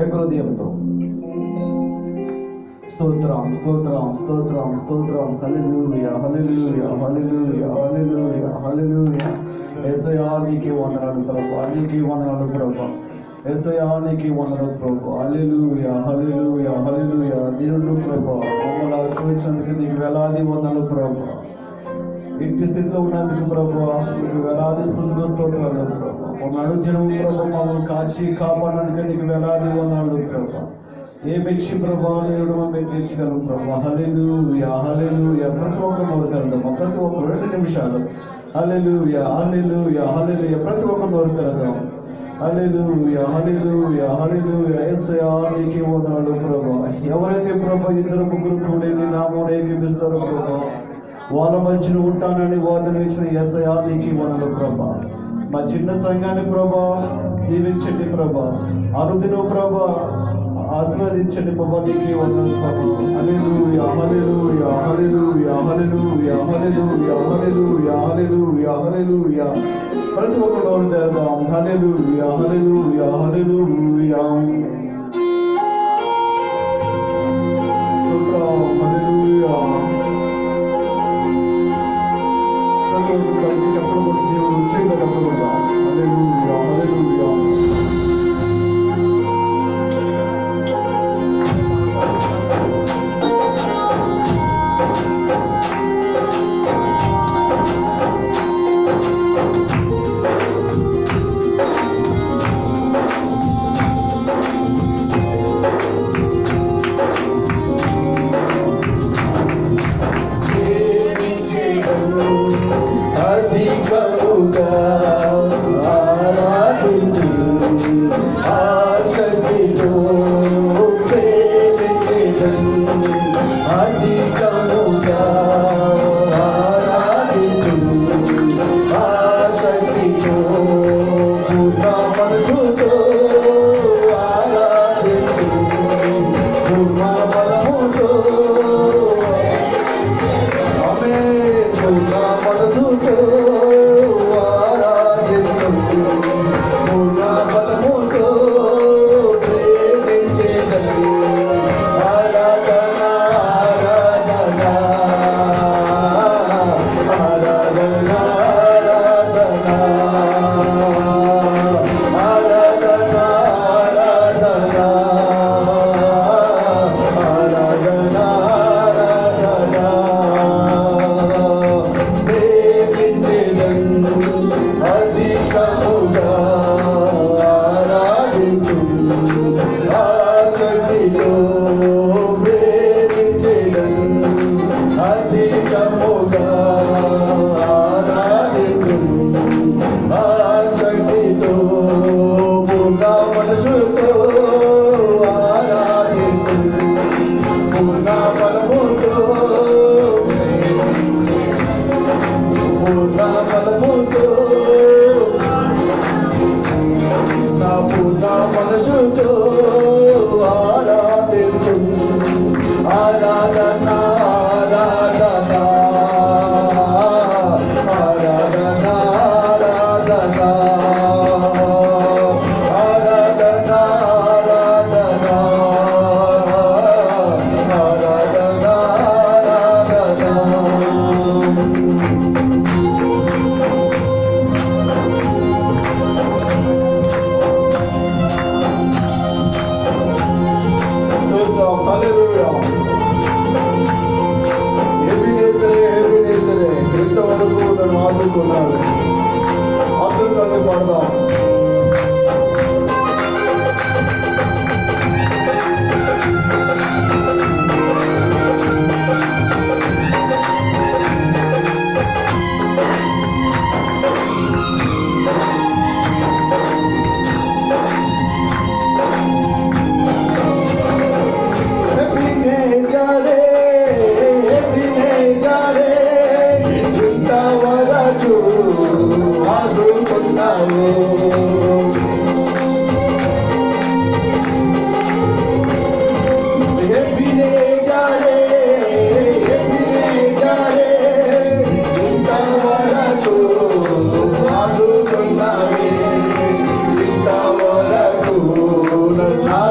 ఏకహృదయంతో స్తోత్రం స్తోత్రం స్తోత్రం స్తోత్రం. హల్లెలూయా హల్లెలూయా హల్లెలూయా హల్లెలూయా హల్లెలూయా. యేసయ్యా నీకే వందనాలు ప్రభువా, నీకే వందనాలు ప్రభువా. యేసయ్యా నీకే వందనాలు ప్రభువా. హల్లెలూయా హల్లెలూయా హల్లెలూయా. దీనుడు ప్రభువా, మమ్మల్ని ఆశీర్వదించినందుకు నీకు వేలాది వందనాలు ప్రభువా. ఇంటి స్థితిలో ఉన్నందుకు ప్రభువా నీకు వేలాది స్తుతులు స్తోత్రాలు ప్రభువా. మమ్మల్ని అనుదినం ప్రభువా మమ్మల్ని కాచి కాపాడినందుకు నీకు వేలాది వందనాలు ప్రభువా. ఏ మెచ్చి ప్రభావం మేము తెచ్చగలం ప్రభా. హల్లెలూయా హల్లెలూయా. ప్రతి ఒక్కరు నోరు తెరదాం, ప్రతి ఒక్కరు 2 నిమిషాలు. హల్లెలూయా హల్లెలూయా హల్లెలూయా. ప్రతి ఒక్కరు నోరు తెరదాం. హల్లెలూయా హల్లెలూయా హల్లెలూయా. యేసయ్యా నీకే వందనాలు ప్రభా. ఎవరైతే ప్రభా 2-3 కూడి నీ నామమున ఏకీభవిస్తారో ప్రభా, వాళ్ళ మధ్యలో ఉంటానని వాదన ఇచ్చిన యేసయ్యా నీకే వందనాలు ప్రభా. మా చిన్న సంఘాన్ని ప్రభా దీవించండి ప్రభా. అనుదినం ప్రభా ఆశీర్వదించండి ప్రభా. నీకే వందనాలు ప్రభా. హల్లెలూయా హల్లెలూయా హల్లెలూయా హల్లెలూయా హల్లెలూయా హల్లెలూయా హల్లెలూయా హల్లెలూయా. ప్రతి ఒక్కరు నోరు తెరదాం. హల్లెలూయా హల్లెలూయా హల్లెలూయా. స్తోత్రం హల్లెలూయా. ప్రతి ఒక్కరు కలిసి చప్పట్లు కొట్టి దేవుడు ఉచితంగా చప్పట్లు కొడదాం. హల్లెలూయా హల్లెలూయా.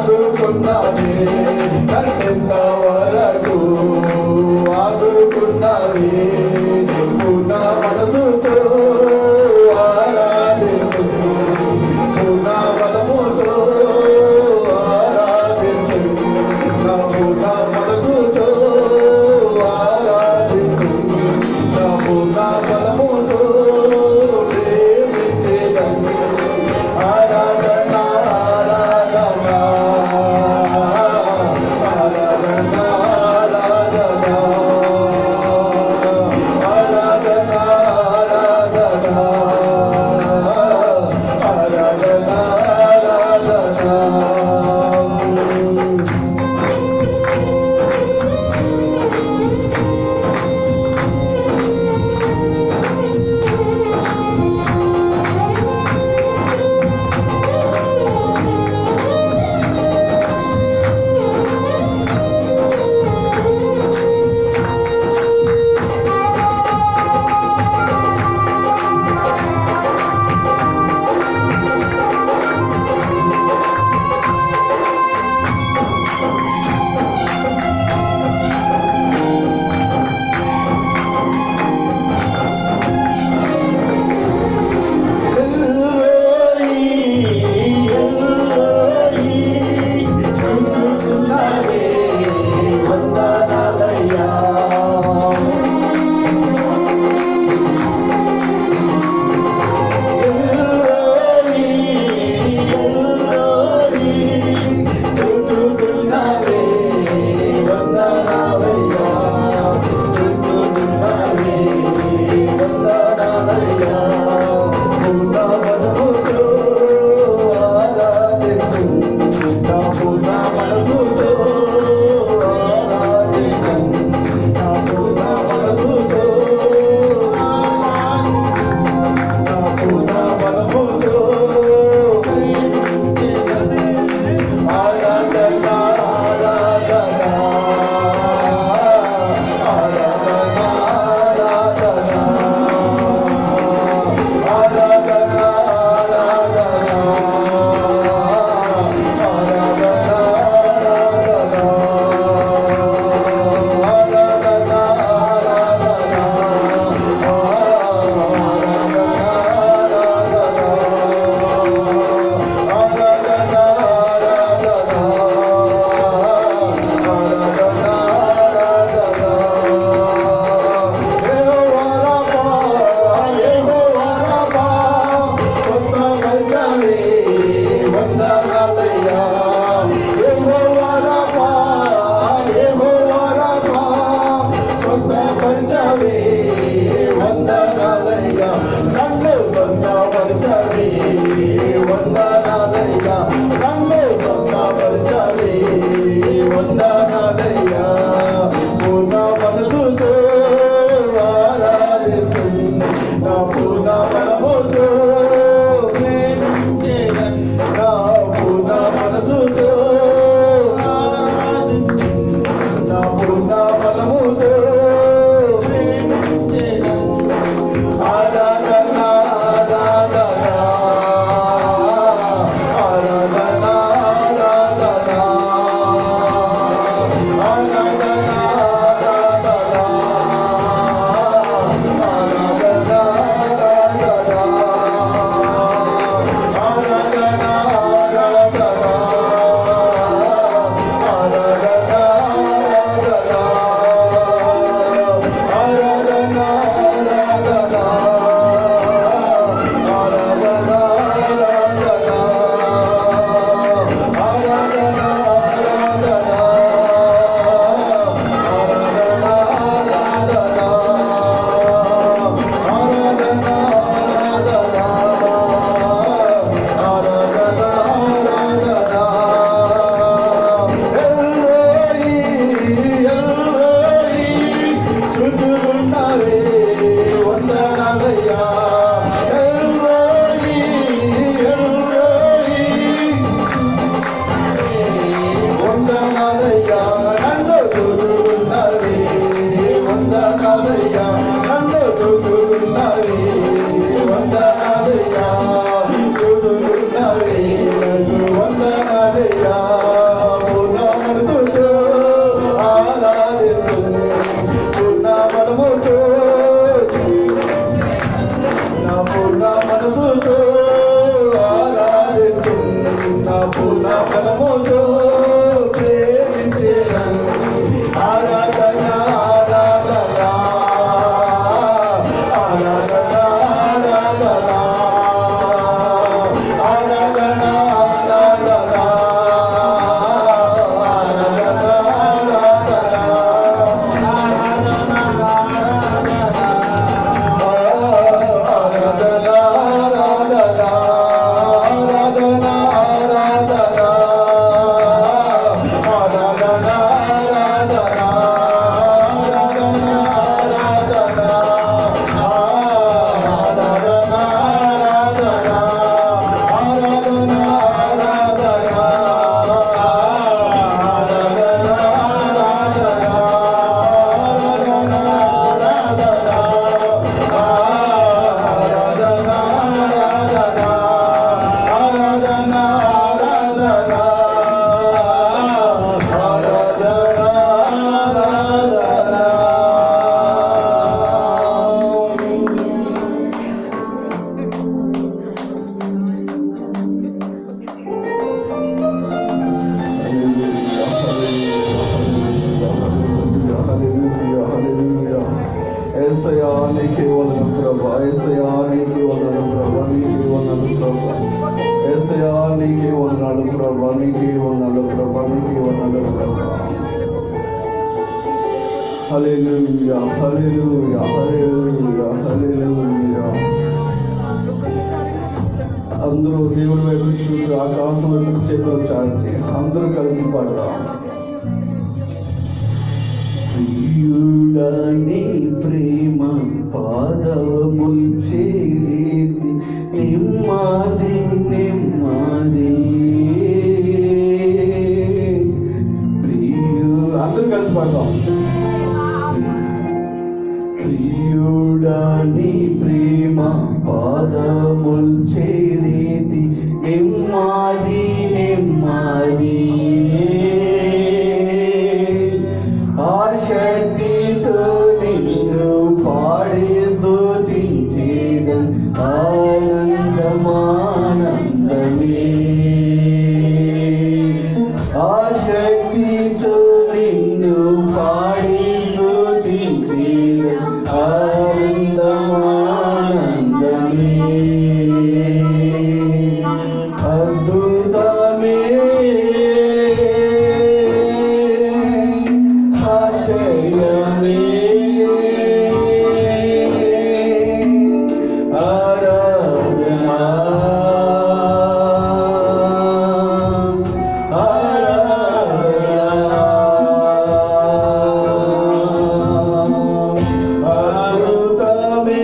ఆదుకున్నది నన్నెంత వరకు ఆదుకున్నది పూర్ణ మనసుతో ఆరాధించు పూర్ణ బలముతో ఆరాధించు నా పూర్ణ మనసుతో ఆరాధించు నా పూర్ణ బలముతో ప్రేమించేదను ఆరాధన ఆరాధన పూర్ణతనముతో ప్రేమించెదను. ఆరాధన ఆరాధన ఆరాధన ఆరాధన ఆరాధన యేసయ్యా నీకే వందనం ప్రభువా. యేసయ్యా నీకే వందనం ప్రభువా. నీకే వందనం ప్రభువా. యేసయ్యా నీకే వందనాలు ప్రభువా. నీకే వందనాలు ప్రభువా. నీకే వందనాలు ప్రభువా. హల్లెలూయా హల్లెలూయా హల్లెలూయా హల్లెలూయా. అందరూ దేవుడి వైపు చూస్తూ ఆకాశం వైపు చేతులు చాచి అందరూ కలిసి పాడదాం. ప్రియుడా నీ ప్రేమ పాదముల్ చేరితి నెమ్మది నెమ్మది. అందరూ కలిసి పాడదాం. ప్రియుడా నీ ప్రేమ పాదముల్ చేరితి నెమ్మది నెమ్మది. ఆశక్తితో నిన్ను పాడి స్తుతించేదన్ ఆనందమానందమే. ఆశక్తితో నిన్ను పాడి స్తుతించేదన్ ఆనందమానందమే. అద్భుతమే ఆశ్చర్యమే ఆరాధన అద్భుతమే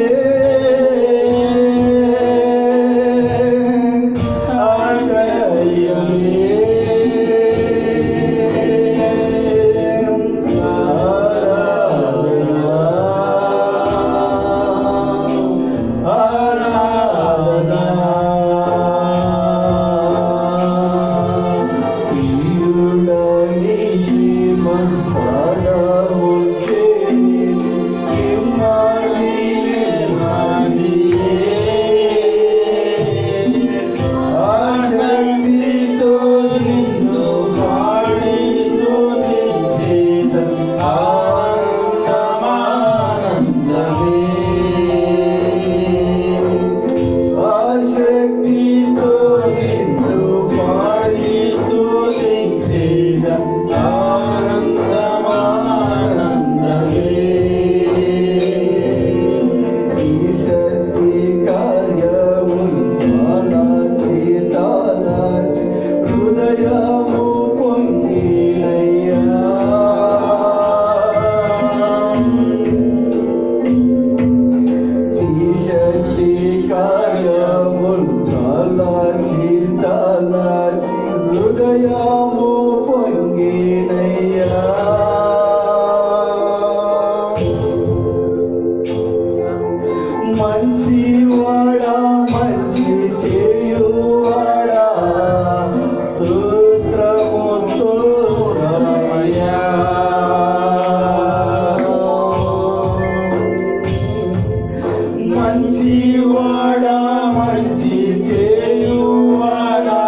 మంచివాడా మంచి చేయువాడా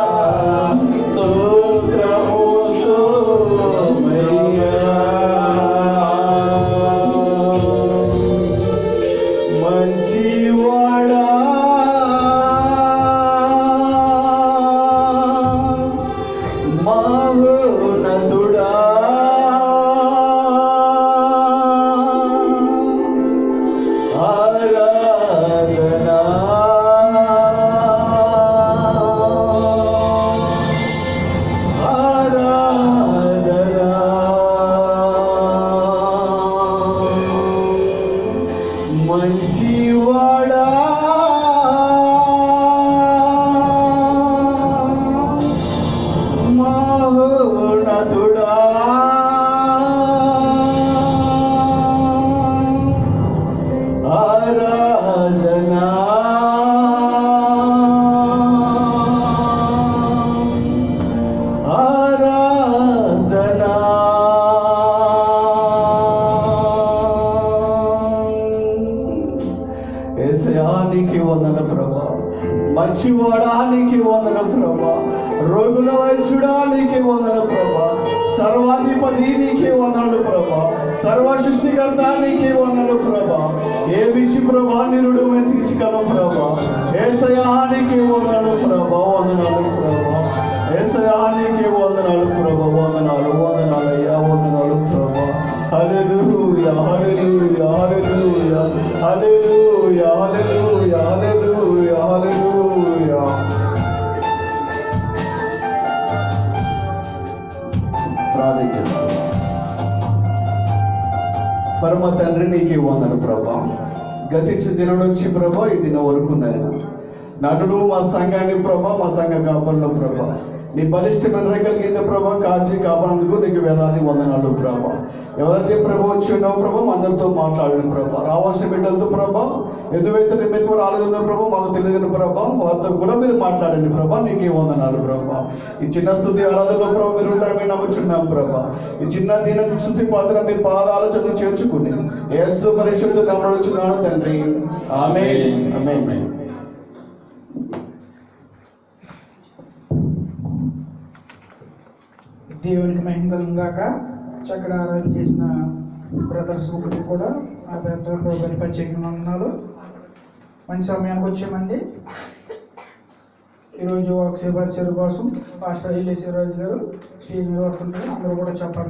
మహోన్నతుడా ఆరాధనా ఆరాధనా మంచివాడా మహోన్నతుడా ఆరాధనా ఆరాధనా యేసయ్యానికి వందన ప్రభా, మంచివాడానికి వందన ప్రభా, రోగుల వైద్యుడానికి వందన ప్రభా, సర్వాధిపతి నీకే వందనలు ప్రభా, సర్వ సృష్టికర్త నీకే వందనలు ప్రభా. ఏమిచ్చి ప్రభా నిరుడు మేము తీర్చగలం ప్రభా. యేసయ్యానికి వందనలు ప్రభా, వందనాలు ప్రభా. యేసయ్యానికి వందనాలు ప్రభా, వందనాలు వందనాలయ్యా, వందనాలు ప్రభా. హల్లెలూయా హల్లెలూయా హల్లెలూయా హల్లెలూయా హల్లెలూయా హల్లెలూయా హల్లెలూయా. ప్రార్థన చేస్తాం. పరమ తండ్రి నీకే వందన ప్రభా. గతించిన దినం నుంచి ప్రభా ఈ దినం వరకు నన్ను మా సంఘాన్ని ప్రభా, మా సంఘ కాపాలను ప్రభా, నీ బలిష్టమైన రేఖల కింద ప్రభా కాచి కాపాడినందుకు నీకు వేలాది వందనాలు ప్రభా. ఎవరైతే ప్రభా వచ్చి ఉన్నావు ప్రభా అందరితో మాట్లాడిన ప్రభా, రావాల్సిన బిడ్డలతో ప్రభా, ఎదువైతే నిన్నెక్కువ రాలేదన్న ప్రభా మాకు తెలియని ప్రభా, వారితో కూడా మీరు మాట్లాడండి ప్రభా. నీకే వందనాలు ప్రభా. ఈ చిన్న స్తుతి ఆరాధనలో ప్రభా మీరు ఉంటారు మేము నమ్ముచున్నాం ప్రభా. ఈ చిన్న దీన స్తుతి పాత్ర మీ పాదాల చెంత చేర్చుకుని యేసు పరిశుద్ధ నామములో అడుగుచున్నాను తండ్రి, ఆమేన్ ఆమేన్. దేవునికి మహిమ కలుగును గాక. చక్కగా ఆరాధన చేసిన బ్రదర్స్ ముగ్గురు కూడా ఆ ప్రోగ్రాం ప్రత్యేకంగా ఉన్నారు. మంచి సమయానికి వచ్చామండి. ఈరోజు వాక్య పరిచయం కోసం పాస్టర్ ఇల్లేశ్వరరాజు గారు స్టేజ్ మీద వస్తుంటారు. అందరూ కూడా చెప్పండి.